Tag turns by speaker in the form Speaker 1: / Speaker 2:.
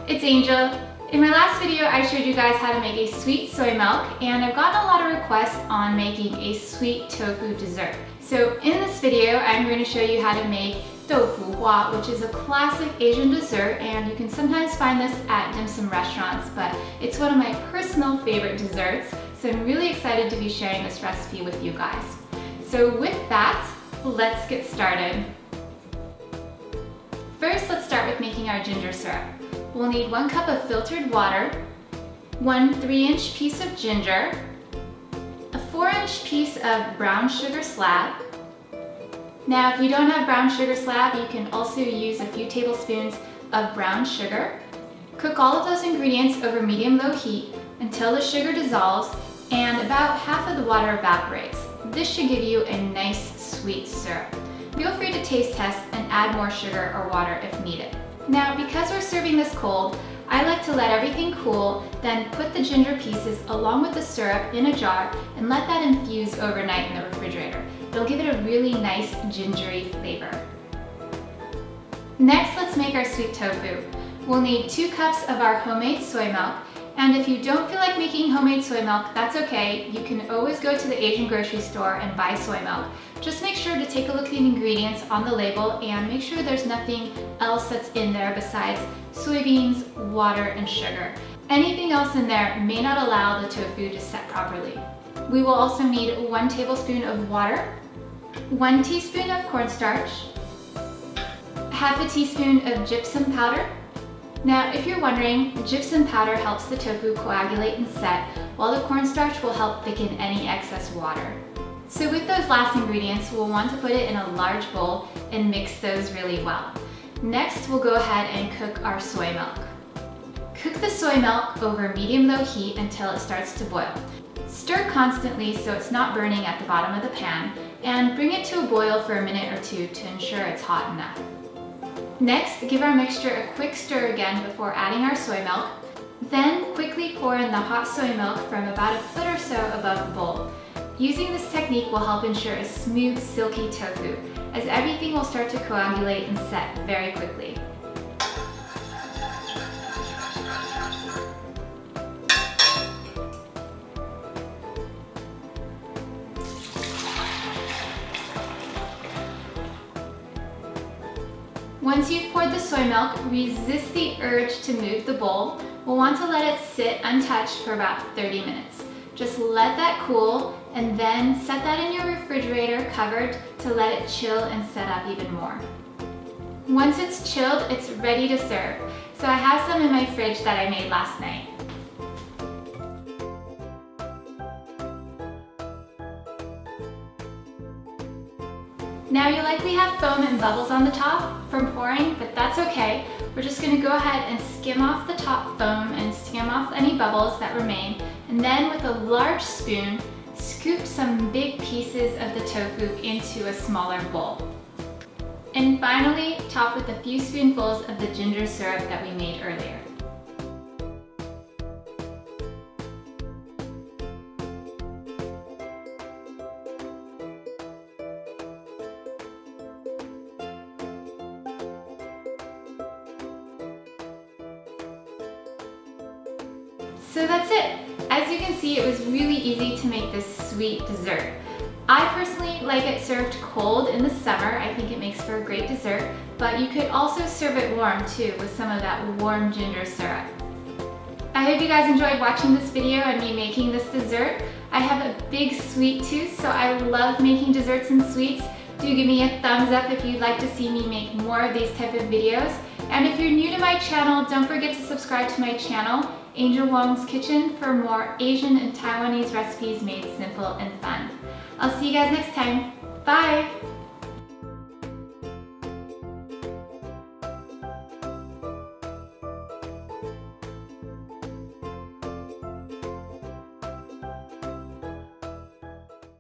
Speaker 1: it's Angel. In my last video, I showed you guys how to make a sweet soy milk, and I've gotten a lot of requests on making a sweet tofu dessert. So in this video, I'm going to show you how to make Dòufu huā, which is a classic Asian dessert, and you can sometimes find this at dim sum restaurants, but it's one of my personal favorite desserts, so I'm really excited to be sharing this recipe with you guys. So with that, let's get started. First, let's start with making our ginger syrup. We'll need 1 cup of filtered water, 1 3-inch piece of ginger, a 4-inch piece of brown sugar slab. Now, if you don't have brown sugar slab, you can also use a few tablespoons of brown sugar. Cook all of those ingredients over medium-low heat until the sugar dissolves and about half of the water evaporates. This should give you a nice sweet syrup. Feel free to taste test and add more sugar or water if needed. Now, because we're serving this cold, I like to let everything cool, then put the ginger pieces along with the syrup in a jar and let that infuse overnight in the refrigerator. It'll give it a really nice gingery flavor. Next, let's make our sweet tofu. We'll need 2 cups of our homemade soy milk, and if you don't feel like making homemade soy milk, that's okay. You can always go to the Asian grocery store and buy soy milk. Just make sure to take a look at the ingredients on the label and make sure there's nothing else that's in there besides soybeans, water, and sugar. Anything else in there may not allow the tofu to set properly. We will also need 1 tablespoon of water, 1 teaspoon of cornstarch, half a teaspoon of gypsum powder. Now, if you're wondering, gypsum powder helps the tofu coagulate and set, while the cornstarch will help thicken any excess water. So with those last ingredients, we'll want to put it in a large bowl and mix those really well. Next, we'll go ahead and cook our soy milk. Cook the soy milk over medium-low heat until it starts to boil. Stir constantly so it's not burning at the bottom of the pan, and bring it to a boil for a minute or 2 to ensure it's hot enough. Next, give our mixture a quick stir again before adding our soy milk. Then quickly pour in the hot soy milk from about a foot or so above the bowl. Using this technique will help ensure a smooth, silky tofu, as everything will start to coagulate and set very quickly. Once you've poured the soy milk, resist the urge to move the bowl. We'll want to let it sit untouched for about 30 minutes. Just let that cool and then set that in your refrigerator covered to let it chill and set up even more. Once it's chilled, it's ready to serve. So I have some in my fridge that I made last night. Now you likely have foam and bubbles on the top from pouring, but that's okay. We're just going to go ahead and skim off the top foam and skim off any bubbles that remain, and then with a large spoon, scoop some big pieces of the tofu into a smaller bowl. And finally, top with a few spoonfuls of the ginger syrup that we made earlier. So that's it. As you can see, it was really easy to make this sweet dessert. I personally like it served cold in the summer. I think it makes for a great dessert, but you could also serve it warm too with some of that warm ginger syrup. I hope you guys enjoyed watching this video and me making this dessert. I have a big sweet tooth, so I love making desserts and sweets. Do give me a thumbs up if you'd like to see me make more of these type of videos. And if you're new to my channel, don't forget to subscribe to my channel, Angel Wong's Kitchen, for more Asian and Taiwanese recipes made simple and fun. I'll see you guys next time. Bye!